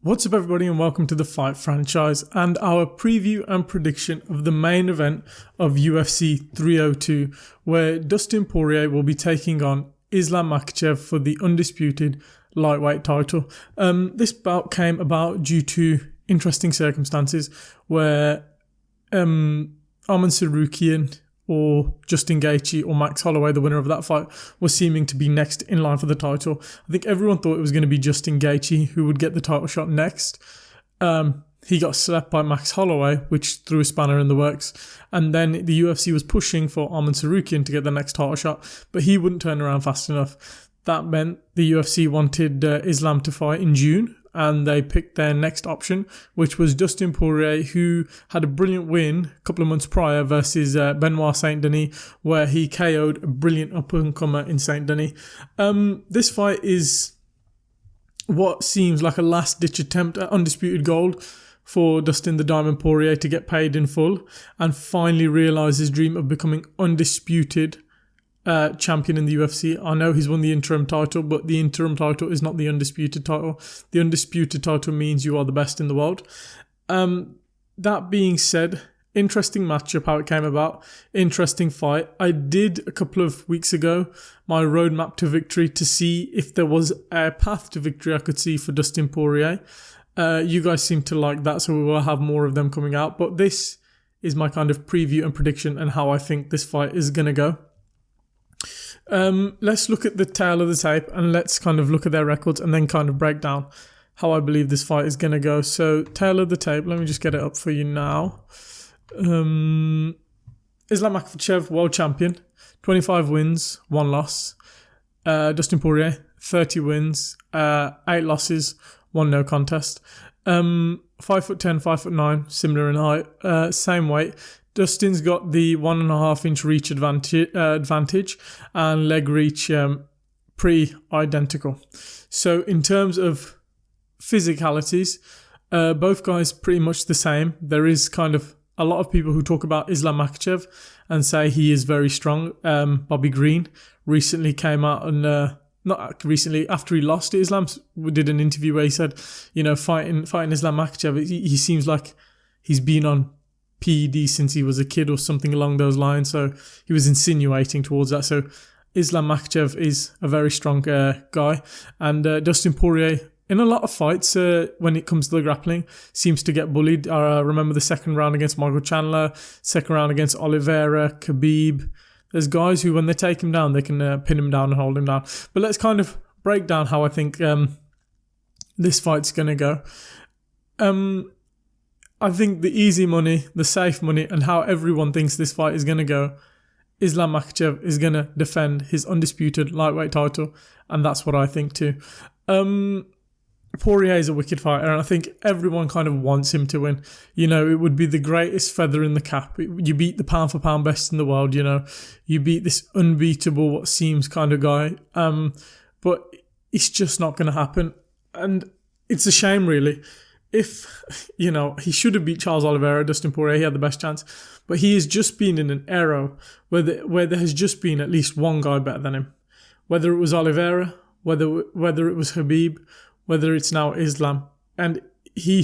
What's up everybody and welcome to the Fight franchise and our preview and prediction of the main event of UFC 302 where Dustin Porier will be taking on Islam Makhachev for the undisputed lightweight title. This bout came about due to interesting circumstances where Arman Tsarukyan or Justin Gaethje or Max Holloway, the winner of that fight, was seeming to be next in line for the title. I think everyone thought it was going to be Justin Gaethje who would get the title shot next. He got slapped by Max Holloway, which threw a spanner in the works. And then the UFC was pushing for Arman Tsarukyan to get the next title shot, but he wouldn't turn around fast enough. That meant the UFC wanted Islam to fight in June, and they picked their next option, which was Dustin Porier, who had a brilliant win a couple of months prior versus Benoit Saint-Denis, where he KO'd a brilliant up-and-comer in Saint-Denis. This fight is what seems like a last-ditch attempt at undisputed gold for Dustin the Diamond Porier to get paid in full and finally realise his dream of becoming undisputed champion in the UFC. I know he's won the interim title, but the interim title is not the undisputed title. The undisputed title means you are the best in the world. That being said, interesting matchup, how it came about. Interesting fight. I did a couple of weeks ago my roadmap to victory to see if there was a path to victory I could see for Dustin Porier. You guys seem to like that, so we will have more of them coming out. But this is my kind of preview and prediction and how I think this fight is going to go. Let's look at the tail of the tape and let's kind of look at their records and then kind of break down how I believe this fight is going to go. So, tail of the tape, let me just get it up for you now. Islam Makhachev, world champion, 25 wins, 1 loss. Dustin Porier, 30 wins, 8 losses, 1 no contest. 5'10", 5'9", similar in height, same weight. Dustin's got the 1.5 inch reach advantage and leg reach pre-identical. So in terms of physicalities, both guys pretty much the same. There is kind of a lot of people who talk about Islam Makhachev and say he is very strong. Bobby Green recently came out and not recently, after he lost to Islam, did an interview where he said, you know, fighting Islam Makhachev, he seems like he's been on PED since he was a kid or something along those lines. So he was insinuating towards that. So Islam Makhachev is a very strong guy. And Dustin Porier, in a lot of fights, when it comes to the grappling, seems to get bullied. I remember the second round against Michael Chandler, second round against Oliveira, Khabib. There's guys who, when they take him down, they can pin him down and hold him down. But let's kind of break down how I think this fight's going to go. I think the easy money, the safe money, and how everyone thinks this fight is going to go, Islam Makhachev is going to defend his undisputed lightweight title, and that's what I think too. Poirier is a wicked fighter, and I think everyone kind of wants him to win. You know, it would be the greatest feather in the cap. You beat the pound-for-pound best in the world, you know. You beat this unbeatable, what seems kind of guy. But it's just not going to happen, and it's a shame, really. If, you know, he should have beat Charles Oliveira, Dustin Porier, he had the best chance. But he has just been in an era where there has just been at least one guy better than him. Whether it was Oliveira, whether it was Khabib, whether it's now Islam. And he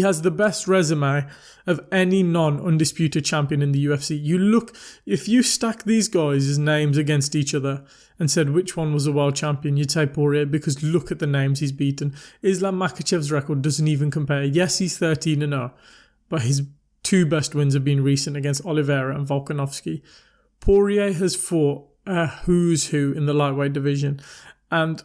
has the best resume of any non-undisputed champion in the UFC. You look, if you stack these guys' names against each other and said which one was a world champion, you'd say Poirier, because look at the names he's beaten. Islam Makhachev's record doesn't even compare. Yes, he's 13-0, but his 2 best wins have been recent against Oliveira and Volkanovski. Poirier has fought a who's who in the lightweight division and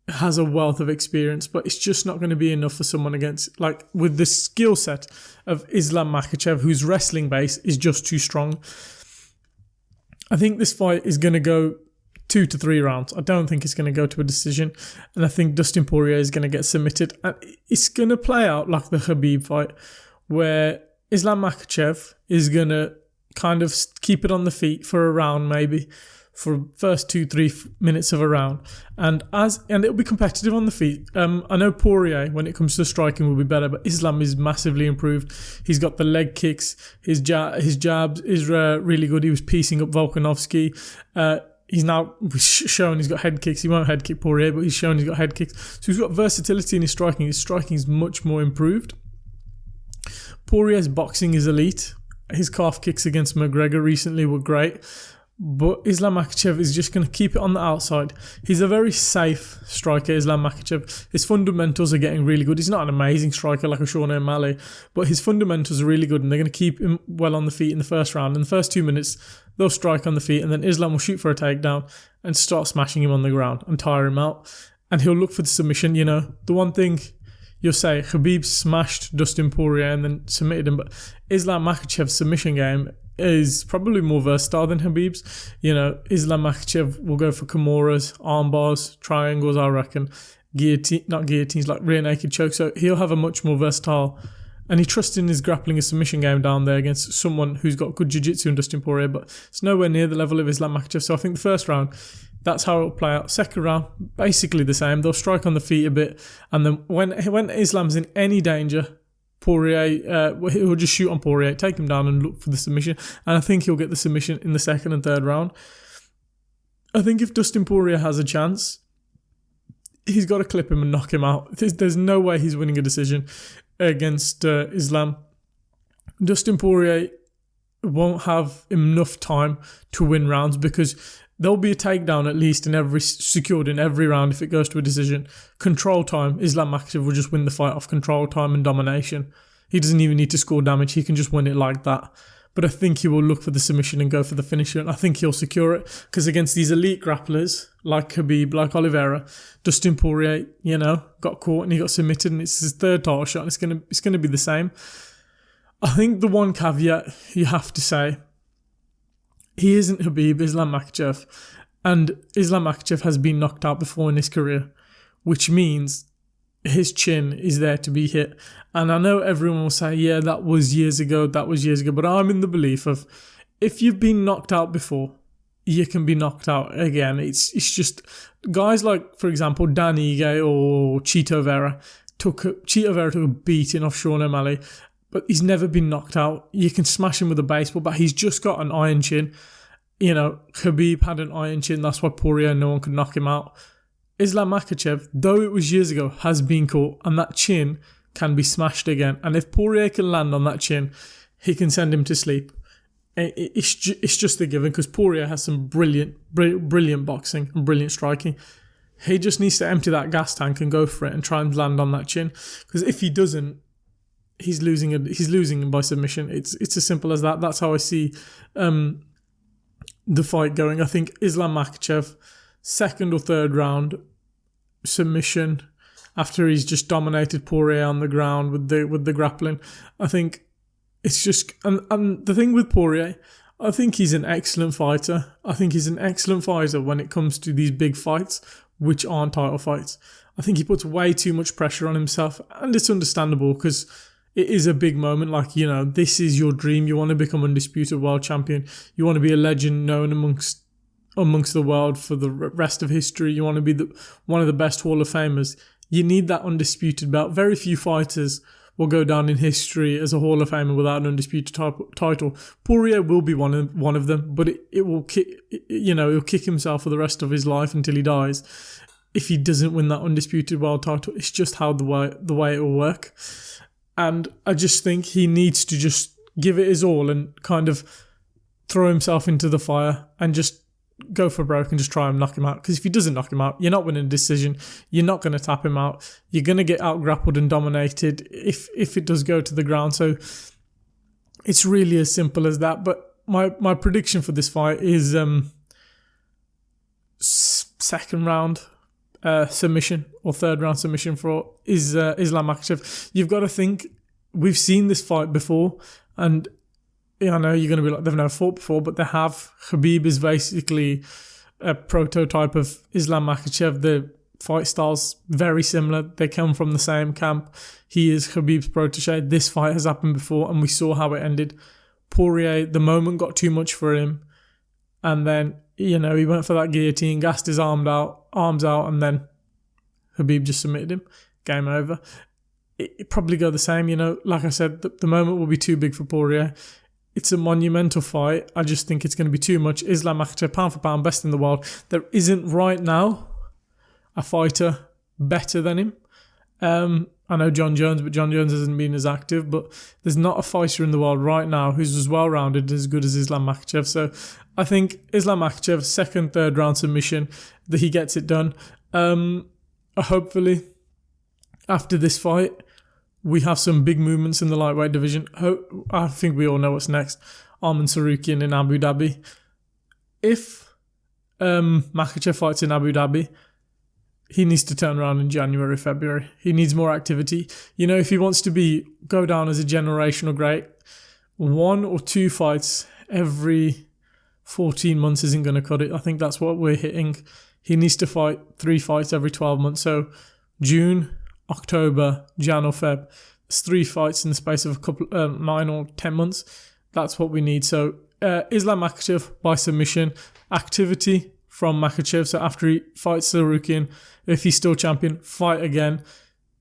has a wealth of experience, but it's just not going to be enough for someone with the skill set of Islam Makhachev, whose wrestling base is just too strong. I think this fight is going to go 2 to 3 rounds. I don't think it's going to go to a decision, and I think Dustin Porier is going to get submitted. And it's going to play out like the Khabib fight, where Islam Makhachev is going to kind of keep it on the feet for a round, maybe for first 2-3 minutes of a round, and it'll be competitive on the feet. I know Poirier, when it comes to striking, will be better, but Islam is massively improved. He's got the leg kicks, his jabs is really good. He was piecing up Volkanovski. He's now shown he's got head kicks. He won't head kick Poirier, but he's shown he's got head kicks. So he's got versatility in his striking. His striking is much more improved. Poirier's boxing is elite. His calf kicks against McGregor recently were great. But Islam Makhachev is just going to keep it on the outside. He's a very safe striker, Islam Makhachev. His fundamentals are getting really good. He's not an amazing striker like a Sean O'Malley, but his fundamentals are really good, and they're going to keep him well on the feet in the first round. In the first 2 minutes, they'll strike on the feet, and then Islam will shoot for a takedown and start smashing him on the ground and tire him out. And he'll look for the submission. You know, the one thing you'll say, Khabib smashed Dustin Poirier and then submitted him, but Islam Makhachev's submission game is probably more versatile than Khabib's. You know, Islam Makhachev will go for Kimuras, arm bars, triangles, I reckon. Not guillotines, like rear naked choke. So he'll have a much more versatile, and he trusts in his grappling and submission game down there against someone who's got good jiu-jitsu in Dustin Poirier, but it's nowhere near the level of Islam Makhachev. So I think the first round, that's how it'll play out. Second round, basically the same. They'll strike on the feet a bit, and then when Islam's in any danger, Poirier, he'll just shoot on Poirier, take him down and look for the submission. And I think he'll get the submission in the second and third round. I think if Dustin Poirier has a chance, he's got to clip him and knock him out. There's no way he's winning a decision against Islam. Dustin Poirier won't have enough time to win rounds because there'll be a takedown at least secured in every round if it goes to a decision. Control time, Islam Makhachev will just win the fight off control time and domination. He doesn't even need to score damage. He can just win it like that. But I think he will look for the submission and go for the finisher. And I think he'll secure it because against these elite grapplers like Khabib, like Oliveira, Dustin Poirier, you know, got caught and he got submitted, and it's his third title shot, and it's gonna be the same. I think the one caveat you have to say, he isn't Khabib, Islam Makhachev, and Islam Makhachev has been knocked out before in his career, which means his chin is there to be hit. And I know everyone will say, yeah, that was years ago, but I'm in the belief of, if you've been knocked out before, you can be knocked out again. It's just, guys like, for example, Dan Ige or Chito Vera took a beating off Sean O'Malley, but he's never been knocked out. You can smash him with a baseball bat. He's just got an iron chin. You know, Khabib had an iron chin. That's why Poirier, no one could knock him out. Islam Makhachev, though it was years ago, has been caught, and that chin can be smashed again. And if Poirier can land on that chin, he can send him to sleep. It's just a given because Poirier has some brilliant boxing and brilliant striking. He just needs to empty that gas tank and go for it and try and land on that chin. Because if he doesn't, he's losing him by submission. It's as simple as that. That's how I see the fight going. I think Islam Makhachev, second or third round submission after he's just dominated Poirier on the ground with the grappling. I think it's just, and the thing with Poirier, I think he's an excellent fighter. I think he's an excellent fighter when it comes to these big fights, which aren't title fights. I think he puts way too much pressure on himself, and it's understandable because it is a big moment. Like, you know, this is your dream. You want to become undisputed world champion. You want to be a legend known amongst the world for the rest of history. You want to be one of the best Hall of Famers. You need that undisputed belt. Very few fighters will go down in history as a Hall of Famer without an undisputed title. Poirier will be one of them, but it will kick, you know, he'll kick himself for the rest of his life until he dies if he doesn't win that undisputed world title. It's just how the way it will work. And I just think he needs to just give it his all and kind of throw himself into the fire and just go for broke and just try and knock him out. Because if he doesn't knock him out, you're not winning a decision. You're not going to tap him out. You're going to get out grappled and dominated if it does go to the ground. So it's really as simple as that. But my prediction for this fight is second round submission or third round submission for Islam Makhachev. You've got to think, we've seen this fight before, and I know you're going to be like, they've never fought before, but they have. Khabib is basically a prototype of Islam Makhachev. The fight style's very similar. They come from the same camp. He is Khabib's protege. This fight has happened before, and we saw how it ended. Poirier, the moment got too much for him, and then, you know, he went for that guillotine, gassed his arms out, and then Khabib just submitted him. Game over. It probably go the same, you know. Like I said, the moment will be too big for Poirier. it's a monumental fight. I just think it's going to be too much. Islam Makhachev, pound for pound, best in the world. There isn't right now a fighter better than him. I know John Jones, but John Jones hasn't been as active. But there's not a fighter in the world right now who's as well-rounded, as good as Islam Makhachev. So I think Islam Makhachev, second, third round submission, that he gets it done. Hopefully, after this fight, we have some big movements in the lightweight division. I think we all know what's next. Arman Sarukian in Abu Dhabi. If Makhachev fights in Abu Dhabi, he needs to turn around in January, February. He needs more activity. You know, if he wants to go down as a generational great, 1 or 2 fights every 14 months isn't going to cut it. I think that's what we're hitting. He needs to fight 3 fights every 12 months. So June, October, Jan or Feb. It's 3 fights in the space of a couple, 9 or 10 months. That's what we need. So Islam Makhachev by submission. Activity from Makhachev. So after he fights Sarukian, if he's still champion, fight again.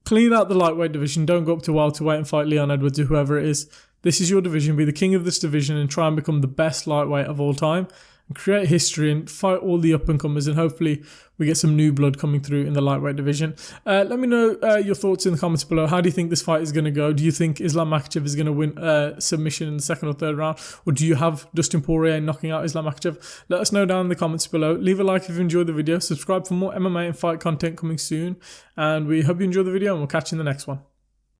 Clean out the lightweight division. Don't go up to welterweight and fight Leon Edwards or whoever it is. This is your division. Be the king of this division and try and become the best lightweight of all time. And create history and fight all the up-and-comers, and hopefully we get some new blood coming through in the lightweight division. Let me know your thoughts in the comments below. How do you think this fight is going to go? Do you think Islam Makhachev is going to win submission in the second or third round? Or do you have Dustin Porier knocking out Islam Makhachev? Let us know down in the comments below. Leave a like if you enjoyed the video. Subscribe for more MMA and fight content coming soon. And we hope you enjoyed the video, and we'll catch you in the next one.